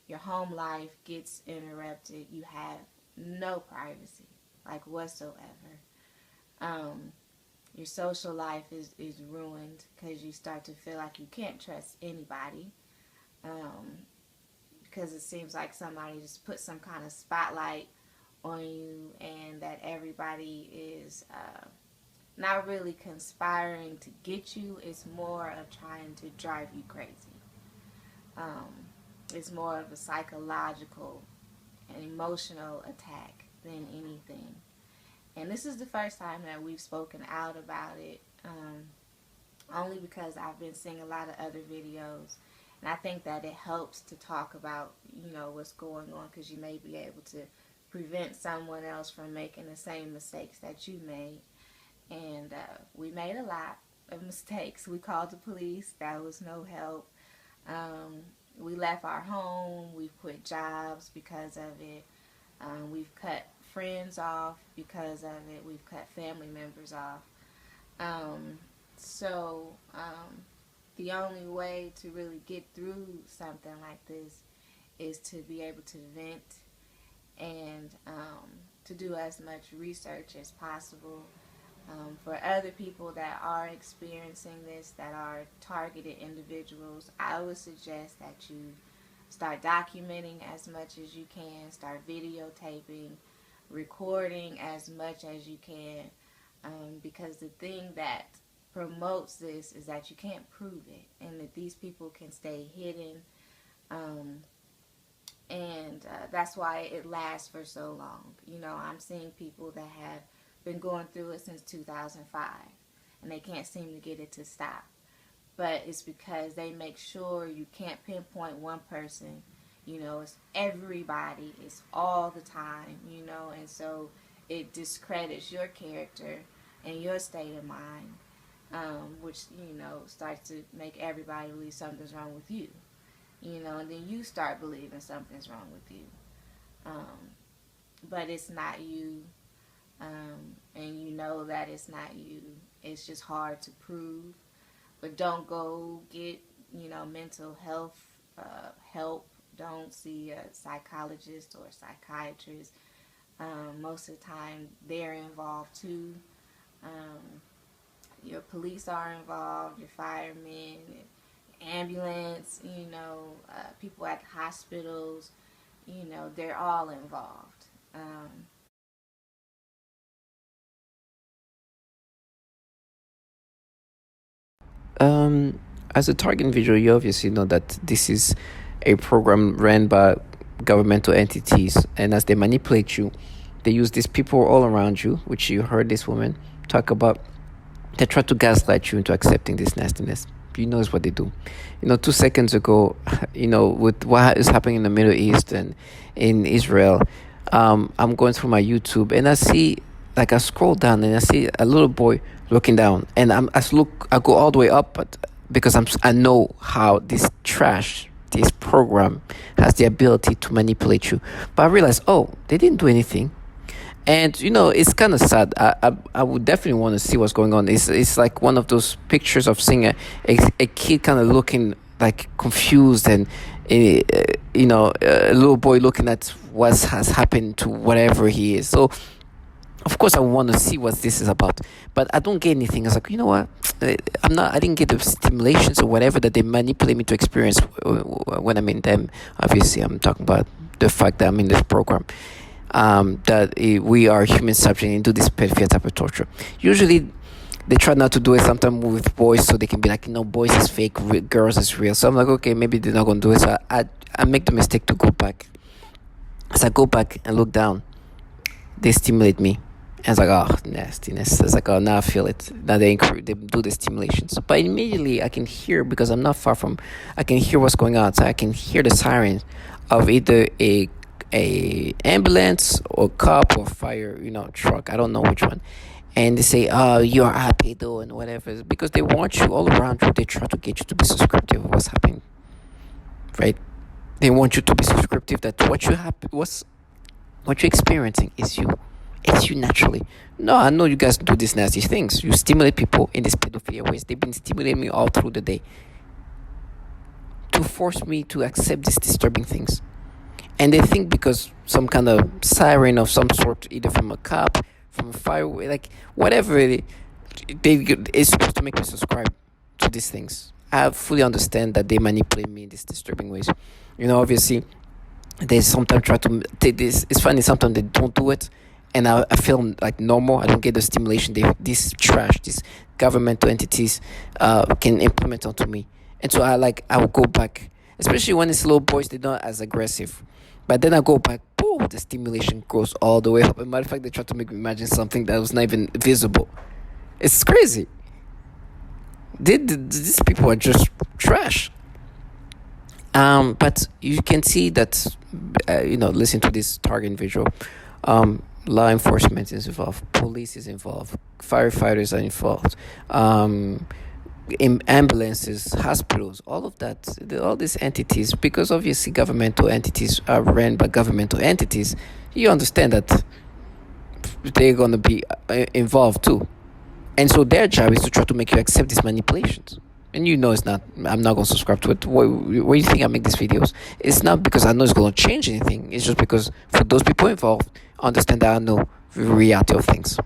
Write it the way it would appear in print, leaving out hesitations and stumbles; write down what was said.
your home life gets interrupted. You have no privacy, like whatsoever. Um, your social life is ruined because you start to feel like you can't trust anybody. Um, because it seems like somebody just put some kind of spotlight on you, and that everybody is not really conspiring to get you. It's more of trying to drive you crazy. Um, it's more of a psychological and emotional attack than anything. And this is the first time that we've spoken out about it, only because I've been seeing a lot of other videos. And I think that it helps to talk about, what's going on, because you may be able to prevent someone else from making the same mistakes that you made. And we made a lot of mistakes. We called the police. That was no help. Um, we left our home. We've quit jobs because of it. We've cut friends off because of it. We've cut family members off. Um, so the only way to really get through something like this is to be able to vent, and to do as much research as possible. For other people that are experiencing this, that are targeted individuals, I would suggest that you start documenting as much as you can, start videotaping, recording as much as you can, because the thing that promotes this is that you can't prove it, and that these people can stay hidden, um, and that's why it lasts for so long. I'm seeing people that have been going through it since 2005, and they can't seem to get it to stop. But it's because they make sure you can't pinpoint one person. It's everybody. It's all the time. And so it discredits your character and your state of mind, which starts to make everybody believe something's wrong with you. And then you start believing something's wrong with you. Um, but it's not you, and you know that it's not you. It's just hard to prove. But don't go get, mental health help. Don't see a psychologist or a psychiatrist. Most of the time, they're involved too. Um, your police are involved, your firemen, ambulance, people at hospitals, they're all involved. Um, as a target individual, you obviously know that this is a program ran by governmental entities, and as they manipulate you, they use these people all around you, which you heard this woman talk about. They try to gaslight you into accepting this nastiness. You know it's what they do. 2 seconds ago, with what is happening in the Middle East and in Israel, I'm going through my YouTube and I see, like, I scroll down and I see a little boy looking down, and I go all the way up, but because I know how this program has the ability to manipulate you. But I realize, oh, they didn't do anything. And it's kind of sad. I would definitely want to see what's going on. It's like one of those pictures of seeing a kid kind of looking like confused, and a little boy looking at what has happened to whatever he is. So of course I want to see what this is about, but I don't get anything. I was like, you know what? I didn't get the stimulations or whatever that they manipulate me to experience when I'm in them. Obviously, I'm talking about the fact that I'm in this program. That we are human subject and do this pedophile type of torture. Usually, they try not to do it sometimes with boys, so they can be like, boys is fake, girls is real. So I'm like, okay, maybe they're not gonna do it. So I make the mistake to go back. As I go back and look down, they stimulate me. And it's like, oh, nastiness. It's like, oh, now I feel it. Now they do the stimulations. But immediately I can hear, because I'm not far from, I can hear what's going on. So I can hear the sirens of either a ambulance or cop or fire, truck. I don't know which one. And they say, oh, you're happy though, and whatever. Because they want you all around you. They try to get you to be subscriptive of what's happening, right? They want you to be subscriptive that what you're experiencing is you. It's you naturally. No, I know you guys do these nasty things. You stimulate people in these pedophilia ways. They've been stimulating me all through the day to force me to accept these disturbing things. And they think because some kind of siren of some sort, either from a cop, from a fire, like whatever it's supposed to make me subscribe to these things. I fully understand that they manipulate me in these disturbing ways. Obviously, they sometimes try to take this. It's funny, sometimes they don't do it, and I feel like normal. I don't get the stimulation this trash, these governmental entities can implement onto me. And so I will go back, especially when it's little boys. They're not as aggressive, but then I go back. Boom, the stimulation goes all the way up. As a matter of fact, they try to make me imagine something that was not even visible. It's crazy. These people are just trash. But you can see that, listen to this target individual. Law enforcement is involved, police is involved, firefighters are involved, in ambulances, hospitals, all of that, all these entities, because obviously governmental entities are ran by governmental entities. You understand that they're going to be involved too. And so their job is to try to make you accept these manipulations. And it's not, I'm not going to subscribe to it. Why do you think I make these videos? It's not because I know it's going to change anything. It's just because for those people involved, understand that I know the reality of things.